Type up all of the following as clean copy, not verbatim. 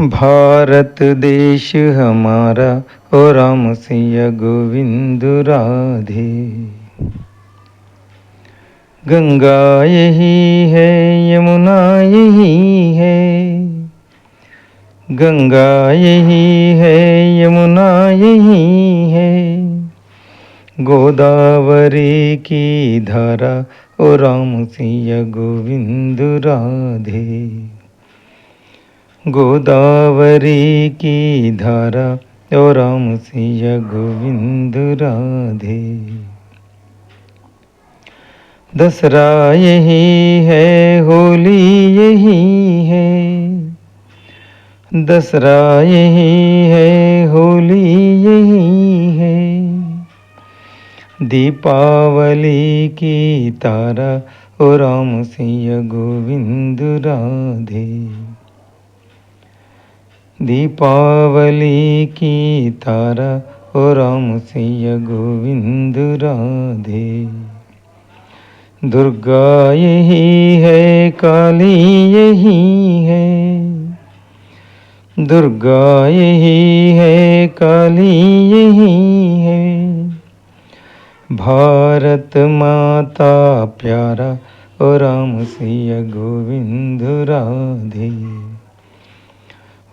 भारत देश हमारा ओ राम सिया गोविंद राधे। गंगा यही है यमुना यही है, गंगा यही है यमुना यही है, गोदावरी की धारा ओ राम सिया गोविंद राधे। गोदावरी की धारा ओ राम सिया गोविंद राधे। दसरा यही है होली यही है, दसरा यही है होली यही है, दीपावली की तारा ओ राम सिया गोविंद राधे। दीपावली की तारा ओ राम सिया गोविंद राधे। दुर्गा यही है काली यही है, दुर्गा यही है काली यही है, भारत माता प्यारा ओ राम सिया गोविंद राधे।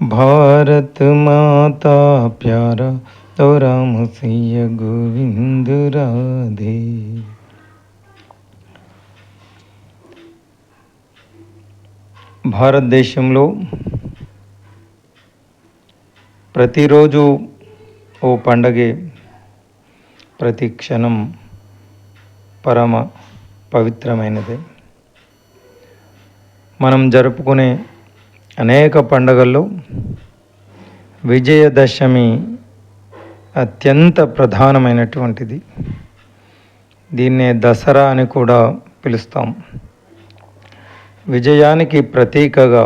भारत माता प्यारा ओ राम सिया गोविंद राधे। భారతదేశంలో ప్రతిరోజు ఓ పండగే, ప్రతి క్షణం పరమ పవిత్రమైనదే. మనం జరుపుకునే అనేక పండుగల్లో విజయదశమి అత్యంత ప్రధానమైనటువంటిది. దీన్నే దసరా అని కూడా పిలుస్తాం. విజయానికి ప్రతీకగా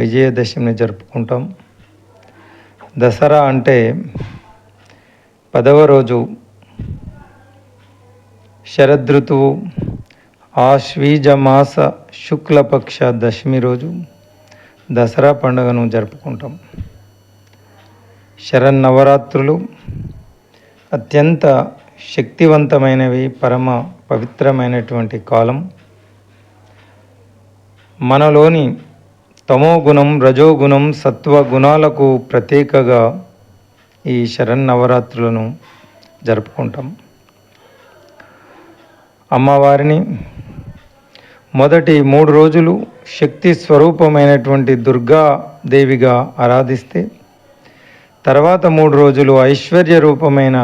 విజయదశమిని జరుపుకుంటాం. దసరా అంటే 10వ రోజు శరదృతువు ఆశ్వీజ మాస శుక్లపక్ష దశమి రోజు దసరా పండుగను జరుపుకుంటాం. శరన్నవరాత్రులు అత్యంత శక్తివంతమైనవి, పరమ పవిత్రమైనటువంటి కాలం. మనలోని తమోగుణం, రజోగుణం, సత్వగుణాలకు ప్రతీకగా ఈ శరన్నవరాత్రులను జరుపుకుంటాం. అమ్మవారిని మొదటి 3 రోజులు శక్తి స్వరూపమైనటువంటి దుర్గాదేవిగా ఆరాధిస్తే, తర్వాత 3 రోజులు ఐశ్వర్య రూపమైన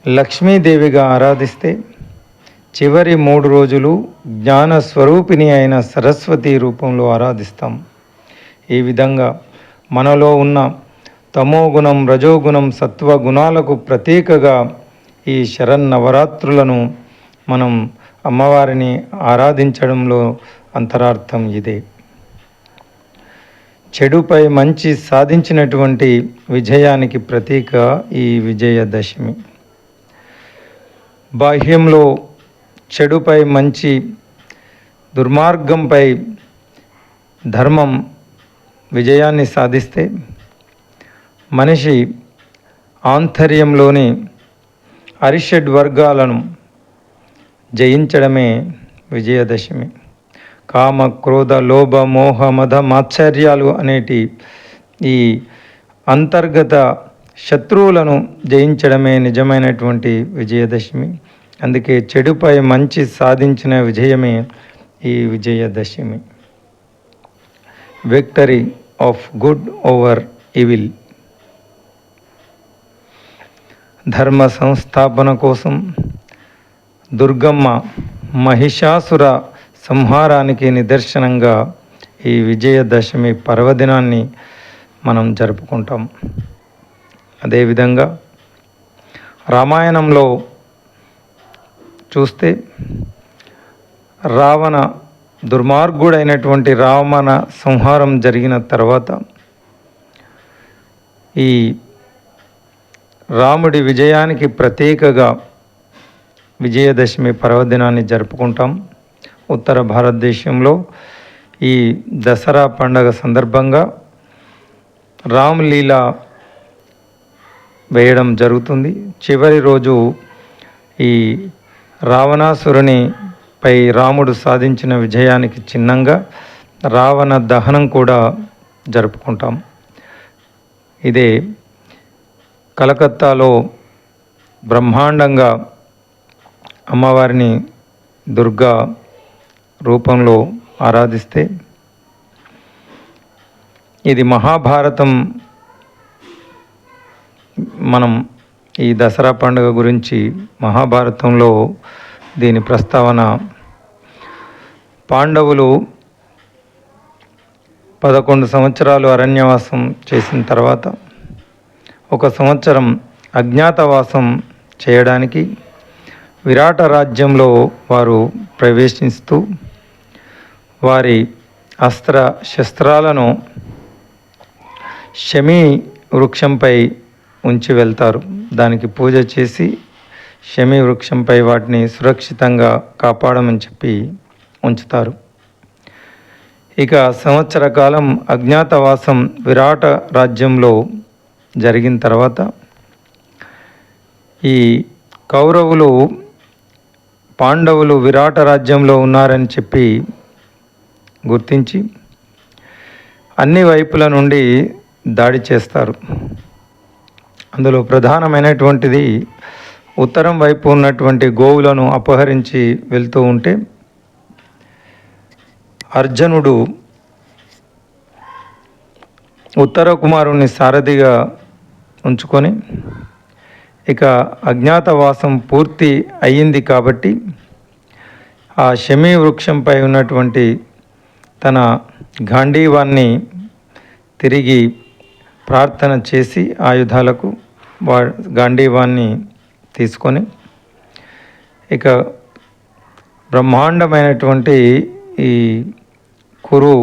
లక్ష్మీదేవిగా ఆరాధిస్తే, చివరి 3 రోజులు జ్ఞాన స్వరూపిణి అయిన సరస్వతి రూపంలో ఆరాధిస్తాం. ఈ విధంగా మనలో ఉన్న తమోగుణం, రజోగుణం, సత్వగుణాలకు ప్రతీకగా ఈ శరన్నవరాత్రులను మనం అమ్మవారిని ఆరాధించడంలో అంతరార్థం ఇదే. చెడుపై మంచి సాధించినటువంటి విజయానికి ప్రతీక ఈ విజయదశమి. బాహ్యంలో చెడుపై మంచి, దుర్మార్గంపై ధర్మం విజయాన్ని సాధిస్తే, మనిషి ఆంతర్యంలోని అరిషడ్ వర్గాలను జయించడమే విజయదశమి. కామ, క్రోధ, లోభ, మోహ, మద, మాత్సర్యాలు అనేటి ఈ అంతర్గత శత్రువులను జయించడమే నిజమైనటువంటి విజయదశమి. అందుకే చెడుపై మంచి సాధించిన విజయమే ఈ Vijayadashami. Victory of good over evil. ధర్మ సంస్థాపన కోసం దుర్గమ్మ మహిషాసుర సంహారానికి నిదర్శనంగా ఈ విజయదశమి పర్వదినాన్ని మనం జరుపుకుంటాం. అదేవిధంగా రామాయణంలో చూస్తే రావణ దుర్మార్గుడైనటువంటి రావణ సంహారం జరిగిన తర్వాత ఈ రాముడి విజయానికి ప్రతీకగా విజయదశమి పర్వదినాన్ని జరుపుకుంటాం. ఉత్తర భారతదేశంలో ఈ దసరా పండగ సందర్భంగా రామ్లీలా వేయడం జరుగుతుంది. చివరి రోజు ఈ రావణాసురుని పై రాముడు సాధించిన విజయానికి చిహ్నంగా రావణ దహనం కూడా జరుపుకుంటాం. ఇదే కలకత్తాలో బ్రహ్మాండంగా అమ్మవారిని దుర్గా రూపంలో ఆరాధిస్తే, ఇది మహాభారతం. మనం ఈ దసరా పండుగ గురించి మహాభారతంలో దీని ప్రస్తావన, పాండవులు 11 సంవత్సరాలు అరణ్యవాసం చేసిన తర్వాత 1 సంవత్సరం అజ్ఞాతవాసం చేయడానికి విరాట రాజ్యంలో వారు ప్రవేశిస్తూ వారి అస్త్ర శస్త్రాలను శమీ వృక్షంపై ఉంచి వెళ్తారు. దానికి పూజ చేసి శమీ వృక్షంపై వాటిని సురక్షితంగా కాపాడమని చెప్పి ఉంచుతారు. ఇక సంవత్సర కాలం అజ్ఞాతవాసం విరాట రాజ్యంలో జరిగిన తర్వాత ఈ కౌరవులు పాండవులు విరాట రాజ్యంలో ఉన్నారని చెప్పి గుర్తించి అన్ని వైపుల నుండి దాడి చేస్తారు. అందులో ప్రధానమైనటువంటిది ఉత్తరం వైపు ఉన్నటువంటి గోవులను అపహరించి వెళ్తూ ఉంటే అర్జునుడు ఉత్తర కుమారుణ్ణి సారథిగా ఉంచుకొని, ఇక అజ్ఞాతవాసం పూర్తి అయ్యింది కాబట్టి ఆ శమీ వృక్షంపై ఉన్నటువంటి తన గాంధీవాన్ని తిరిగి ప్రార్థన చేసి ఆయుధాలకు గాంధీవాన్ని తీసుకొని ఇక బ్రహ్మాండమైనటువంటి ఈ కురు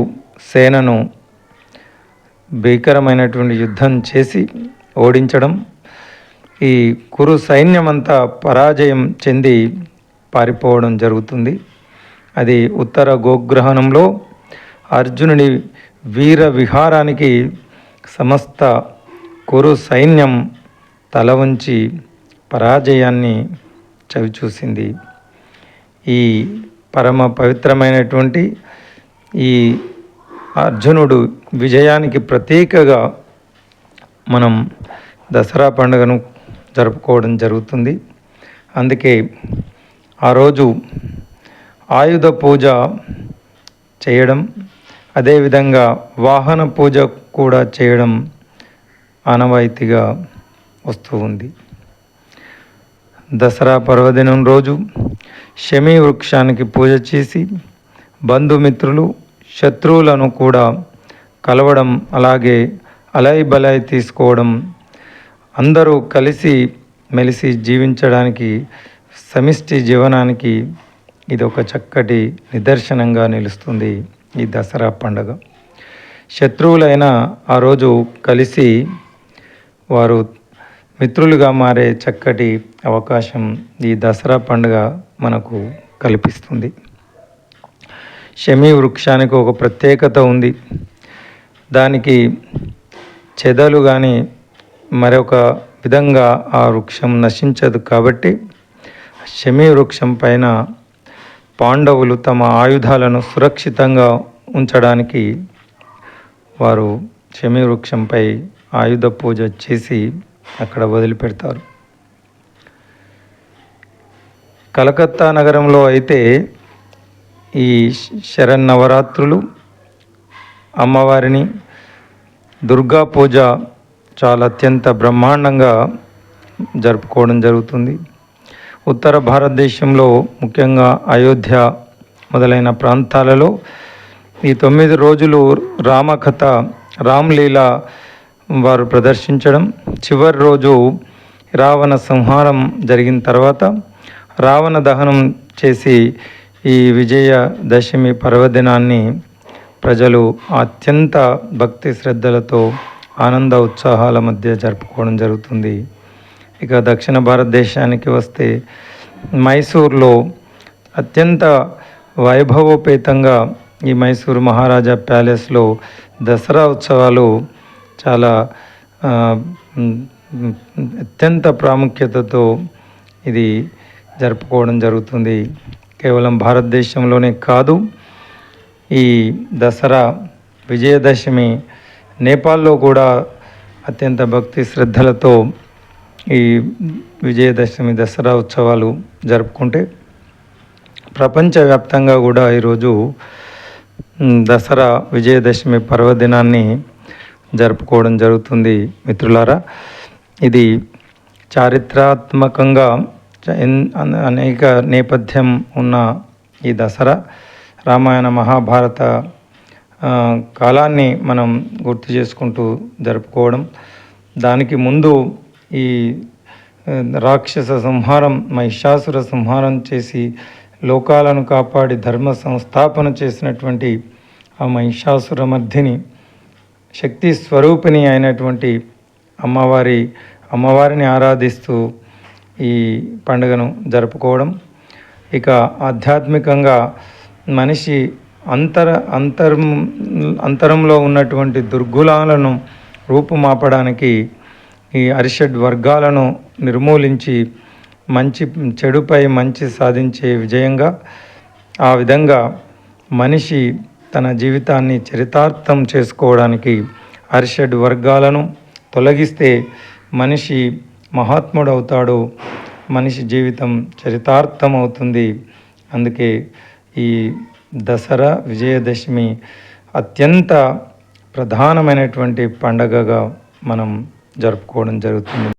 సేనను భీకరమైనటువంటి యుద్ధం చేసి ఓడించడం, ఈ కురు సైన్యమంతా పరాజయం చెంది పారిపోవడం జరుగుతుంది. అది ఉత్తర గోగ్రహణంలో అర్జునుడి వీర విహారానికి సమస్త కురు సైన్యం తల వంచి పరాజయాన్ని చవిచూసింది. ఈ పరమ పవిత్రమైనటువంటి ఈ అర్జునుడు విజయానికి ప్రతీకగా మనం దసరా పండుగను జరుపుకోవడం జరుగుతుంది. అందుకే ఆ రోజు ఆయుధ పూజ చేయడం, అదేవిధంగా వాహన పూజ కూడా చేయడం ఆనవాయితీగా వస్తూ ఉంది. దసరా పర్వదినం రోజు శమీ వృక్షానికి పూజ చేసి బంధుమిత్రులు శత్రువులను కూడా కలవడం, అలాగే అలై బలై తీసుకోవడం, అందరూ కలిసి మెలిసి జీవించడానికి, సమిష్టి జీవనానికి ఇది ఒక చక్కటి నిదర్శనంగా నిలుస్తుంది ఈ దసరా పండుగ. శత్రువులైన ఆ రోజు కలిసి వారు మిత్రులుగా మారే చక్కటి అవకాశం ఈ దసరా పండుగ మనకు కల్పిస్తుంది. శమీ వృక్షానికి ఒక ప్రత్యేకత ఉంది. దానికి చెదలు కానీ మరొక విధంగా ఆ వృక్షం నశించదు. కాబట్టి శమీ వృక్షం పైన పాండవులు తమ ఆయుధాలను సురక్షితంగా ఉంచడానికి వారు శమీ వృక్షంపై ఆయుధ పూజ చేసి అక్కడ వదిలిపెడతారు. కలకత్తా నగరంలో అయితే ఈ శరన్నవరాత్రులు, అమ్మవారిని దుర్గా పూజ చాలా అత్యంత బ్రహ్మాండంగా జరుపుకోవడం జరుగుతుంది. ఉత్తర భారతదేశంలో ముఖ్యంగా అయోధ్య మొదలైన ప్రాంతాలలో ఈ 9 రోజులు రామకథ, రామ్లీలా వారు ప్రదర్శించడం, చివరి రోజు రావణ సంహారం జరిగిన తర్వాత రావణ దహనం చేసి ఈ విజయదశమి పర్వదినాన్ని ప్రజలు అత్యంత భక్తి శ్రద్ధలతో ఆనంద ఉత్సాహాల మధ్య జరుపుకోవడం జరుగుతుంది. ఇక దక్షిణ భారతదేశానికి వస్తే మైసూర్లో అత్యంత వైభవోపేతంగా ఈ మైసూరు మహారాజా ప్యాలెస్లో దసరా ఉత్సవాలు చాలా ఆ, మ్, మ్, అత్యంత ప్రాముఖ్యతతో ఇది జరుపుకోవడం జరుగుతుంది. కేవలం భారతదేశంలోనే కాదు, ఈ దసరా విజయదశమి నేపాల్లో కూడా అత్యంత భక్తి శ్రద్ధలతో ఈ విజయదశమి దసరా ఉత్సవాలు జరుపుకుంటే, ప్రపంచవ్యాప్తంగా కూడా ఈరోజు దసరా విజయదశమి పర్వదినాన్ని జరుపుకోవడం జరుగుతుంది. మిత్రులారా, ఇది చారిత్రాత్మకంగా అనేక నేపథ్యం ఉన్న ఈ దసరా రామాయణ మహాభారత కాలాన్ని మనం గుర్తు చేసుకుంటూ జరుపుకోవడం. దానికి ముందు ఈ రాక్షస సంహారం, మహిషాసుర సంహారం చేసి లోకాలను కాపాడి ధర్మ సంస్థాపన చేసినటువంటి ఆ మహిషాసురమర్ధిని, శక్తి స్వరూపిణి అయినటువంటి అమ్మవారిని ఆరాధిస్తూ ఈ పండుగను జరుపుకోవడం. ఇక ఆధ్యాత్మికంగా మనిషి అంతరంలో ఉన్నటువంటి దుర్గుణాలను రూపుమాపడానికి, ఈ అరిషడ్ వర్గాలను నిర్మూలించి చెడుపై మంచి సాధించే విజయంగా, ఆ విధంగా మనిషి తన జీవితాన్ని చరితార్థం చేసుకోవడానికి అరిషడ్ వర్గాలను తొలగిస్తే మనిషి మహాత్ముడవుతాడు, మనిషి జీవితం చరితార్థం అవుతుంది. అందుకే ఈ దసరా విజయదశమి అత్యంత ప్రధానమైనటువంటి పండగగా మనం జరుపుకోవడం జరుగుతుంది.